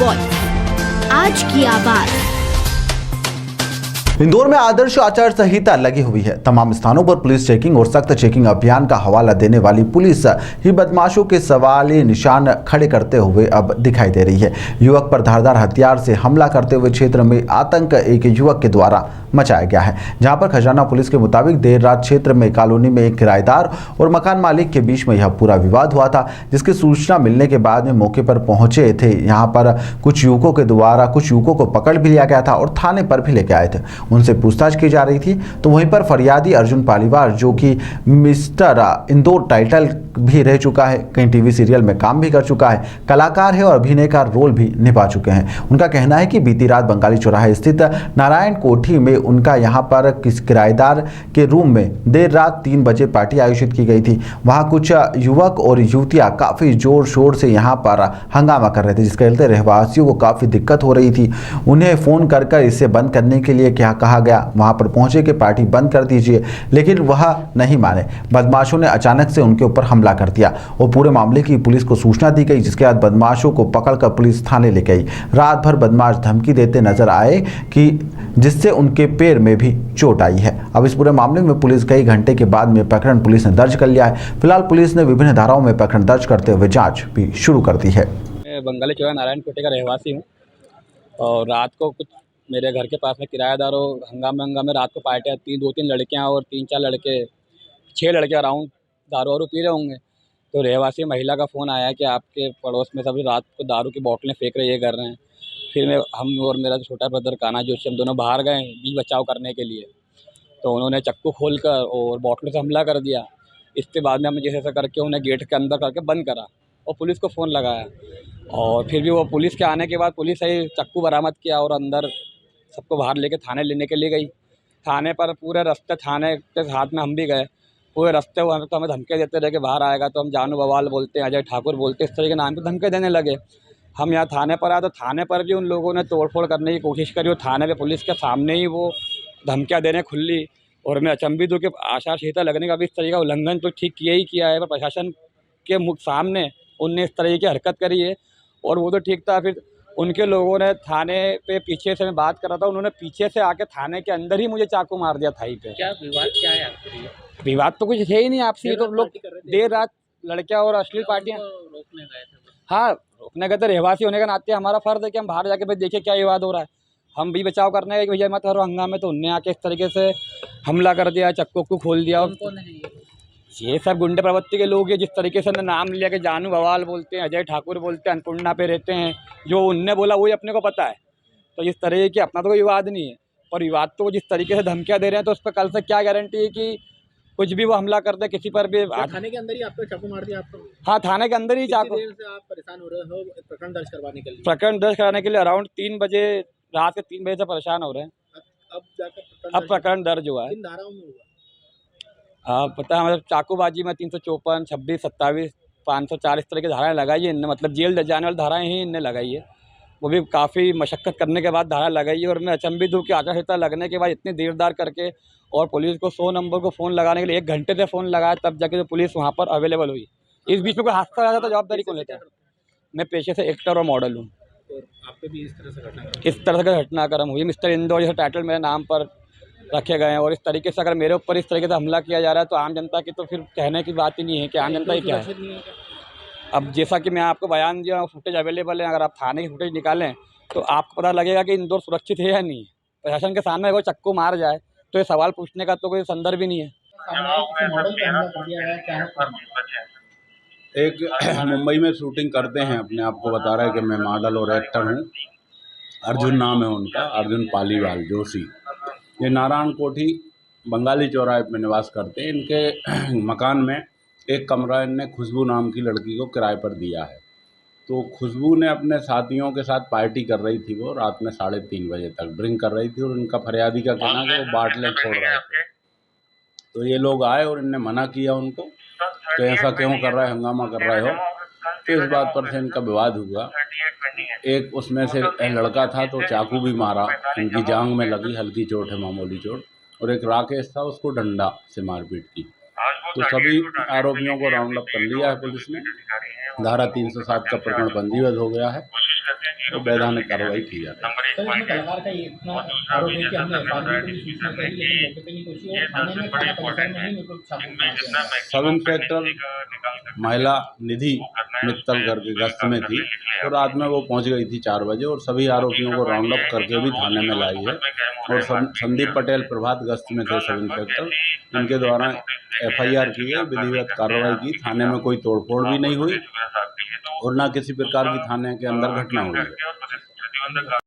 Voice, आज की आवाज। इंदौर में आदर्श आचार संहिता लगी हुई है। तमाम स्थानों पर पुलिस चेकिंग और सख्त चेकिंग अभियान का हवाला देने वाली पुलिस ही बदमाशों के सवाली निशान खड़े करते हुए अब दिखाई दे रही है। युवक पर धारदार हथियार से हमला करते हुए क्षेत्र में आतंक एक युवक के द्वारा मचाया गया है, जहां पर खजाना पुलिस के मुताबिक देर रात क्षेत्र में कॉलोनी में एक किराएदार और मकान मालिक के बीच में यह पूरा विवाद हुआ था, जिसकी सूचना मिलने के बाद में मौके पर पहुंचे थे। यहां पर कुछ युवकों के द्वारा कुछ युवकों को पकड़ भी लिया गया था और थाने पर भी लेके आए थे, उनसे पूछताछ की जा रही थी। तो वहीं पर फरियादी अर्जुन पालीवाल, जो कि मिस्टर इंदौर टाइटल भी रह चुका है, कई टीवी सीरियल में काम भी कर चुका है, कलाकार है और अभिनय का रोल भी निभा चुके हैं। उनका कहना है कि बीती रात बंगाली चौराहे स्थित नारायण कोठी में उनका यहां पर किस किराएदार के रूम में देर रात 3 बजे पार्टी आयोजित की गई थी। वहां कुछ युवक और युवतियां काफी जोर शोर से यहां पर हंगामा कर रहे थे, जिसके चलते रहवासियों को काफी दिक्कत हो रही थी। उन्हें फोन कर इसे बंद करने के लिए क्या कहा गया, वहां पर पहुंचे कि पार्टी बंद कर दीजिए, लेकिन वह नहीं माने। बदमाशों ने अचानक से उनके ऊपर हमला कर दिया और पूरे मामले की पुलिस को सूचना दी गई, जिसके बाद बदमाशों को पकड़कर पुलिस थाने ले गई। रात भर बदमाश धमकी देते नजर आए कि जिससे उनके पैर में भी चोट आई है। अब इस पूरे मामले में पुलिस कई घंटे के बाद में प्रकरण पुलिस ने दर्ज कर लिया है। फिलहाल पुलिस ने विभिन्न धाराओं में प्रकरण दर्ज करते हुए जांच भी शुरू कर दी है। मैं बंगाली चौराहा नारायण कोठी का रहवासी हूँ और रात को कुछ मेरे घर के पास में किराएदारों हंगामे रात को पार्टियाँ 2-3 लड़कियाँ और 3-4 लड़के 6 लड़के अराउंड दारू वारू पी रहे होंगे। तो रहवासी महिला का फ़ोन आया कि आपके पड़ोस में सब रात को दारू की बोतलें फेंक रहे, ये कर रहे हैं। फिर हम और मेरा छोटा ब्रदर कान्हा जोशी, हम दोनों बाहर गए बीच बचाव करने के लिए। तो उन्होंने चक्कू खोलकर और बोतलों से हमला कर दिया। इसके बाद में हमने जैसे ऐसा करके उन्हें गेट के अंदर करके बंद करा और पुलिस को फ़ोन लगाया। और फिर भी वो पुलिस के आने के बाद पुलिस ही चक्कू बरामद किया और अंदर सबको बाहर लेके थाने लेने के लिए गई। थाने पर पूरे रास्ते थाने के साथ में हम भी गए। पूरे रास्ते वो तो हमें धमकियाँ देते रहे कि बाहर आएगा तो हम जानू बवाल बोलते हैं, अजय ठाकुर बोलते हैं, इस तरह के नाम पे धमकियाँ देने लगे। हम यहाँ थाने पर आए तो थाने पर भी उन लोगों ने तोड़फोड़ करने की कोशिश करी और थाने पे पुलिस के सामने ही वो धमकियाँ देने खुली। और मैं अचंभित हूँ कि आचार संहिता लगने का भी इस तरह का उल्लंघन तो ठीक किया ही किया है, पर प्रशासन के मुख सामने उनने इस तरह की हरकत करी है। और वो तो ठीक था, फिर उनके लोगों ने थाने पे पीछे से मैं बात कर रहा था, उन्होंने पीछे से आके थाने के अंदर ही मुझे चाकू मार दिया थाई पे। क्या विवाद क्या है आपके? विवाद तो कुछ है ही नहीं आपसे, ये तो लोग देर रात लड़कियां और अश्लील पार्टियां रोकने गए थे। हाँ, रोकने गए थे। रहवासी होने के नाते हमारा फर्ज है कि हम बाहर जाके भाई देखें क्या विवाद हो रहा है। हम भी बचाव करने गए कि भैया मत करो हंगामे, तो उनने आके इस तरीके से हमला कर दिया, चक्कू खोल दिया। कौन है ये सब गुंडे प्रवृत्ति के लोग हैं। जिस तरीके से उन्होंने नाम लिया कि जानू बवाल बोलते हैं, अजय ठाकुर बोलते हैं, अन्नपूर्णा पे रहते हैं, जो उनने बोला वही अपने को पता है। तो इस तरह की अपना तो कोई विवाद नहीं है, पर विवाद तो वो जिस तरीके से धमकियाँ दे रहे हैं, तो उस पर कल से क्या गारंटी है कि कुछ भी वो हमला कर दे किसी पर भी। थाने के अंदर ही आपको चाकू मार दिया आपको? हाँ, थाने के अंदर ही चाकू। देर से आप परेशान हो रहे हो प्रकरण दर्ज करवाने के लिए? प्रकरण दर्ज कराने के लिए अराउंड 3 बजे, रात के 3 बजे से परेशान हो रहे हैं। अब जाकर अब प्रकरण दर्ज हुआ है। किन धाराओं में हुआ? हाँ, पता है, मतलब चाकूबाजी में 354, 26, 27, 504 इस तरह की धाराएँ लगाई है इनने, मतलब जेल जाने वाली धाराएँ ही इनने लगाई है। वो भी काफ़ी मशक्क़त करने के बाद धारा लगाई है। और मैं अचंभित हूँ कि आचार संहिता लगने के बाद इतनी देरदार करके और पुलिस को 100 नंबर को फ़ोन लगाने के लिए 1 घंटे से फ़ोन लगाया, तब जाके जो पुलिस वहाँ पर अवेलेबल हुई। इस बीच में कोई हादसा आ जाता तो जवाबदारी कौन लेता है? मैं पेशे से एक्टर और मॉडल हूँ। और आप पे भी इस तरह से घटना इस तरह का घटनाक्रम हुई। मिस्टर इंदौर जैसे टाइटल मेरे नाम पर रखे गए हैं और इस तरीके से अगर मेरे ऊपर इस तरीके से हमला किया जा रहा है तो आम जनता की तो फिर कहने की बात ही नहीं है कि आम जनता ही क्या है। अब जैसा कि मैं आपको बयान दिया, फुटेज अवेलेबल है, अगर आप थाने की फुटेज निकालें तो आपको पता लगेगा कि इंदौर सुरक्षित है या नहीं। प्रशासन के सामने अगर चक्कू मार जाए तो ये सवाल पूछने का तो कोई संदर्भ ही नहीं है। एक मुंबई में शूटिंग करते हैं, अपने आप को बता रहा है कि मैं मॉडल और एक्टर हूँ। अर्जुन नाम है उनका, अर्जुन पालीवाल जोशी। ये नारायण कोठी बंगाली चौराहे में निवास करते हैं। इनके मकान में एक कमरा इनने खुशबू नाम की लड़की को किराए पर दिया है। तो खुशबू ने अपने साथियों के साथ पार्टी कर रही थी, वो रात में 3:30 बजे तक ड्रिंक कर रही थी और उनका फरियादी का कहना है कि वो बाटलें छोड़ रहे थे। तो ये लोग आए और इनने मना किया उनको कि ऐसा क्यों कर रहे, हंगामा कर रहे हो। तो इस बात पर से इनका विवाद हुआ। एक उसमें से लड़का था तो चाकू भी मारा, इनकी जांघ में लगी, हल्की चोट है, मामूली चोट। और एक राकेश था, उसको डंडा से मारपीट की। तो सभी आरोपियों को राउंड अप कर लिया है पुलिस ने। धारा 307 का प्रकरण पंजीबद्ध हो गया है तो वैधानिक कार्रवाई की जाती है। सर इसमें कलाकार का ये इतना आरोप है कि हमने एफआईआर को भी सूचना करी लेकिन मौके पे नहीं पहुंची और थाने में थाना परिसर में ही मेरे को छापा मार दिया। सब इंस्पेक्टर महिला निधि मित्तल घर के गश्त में थी तो रात में वो पहुंच गई थी 4 बजे और सभी आरोपियों को राउंड अप करके भी थाने में लाई है। और संदीप पटेल प्रभात गश्त में थे सब इंस्पेक्टर, इनके द्वारा एफआईआर की है, विधिवत कार्रवाई की। थाने में कोई तोड़फोड़ भी नहीं हुई और ना किसी प्रकार की थाने के अंदर घटना हुई है।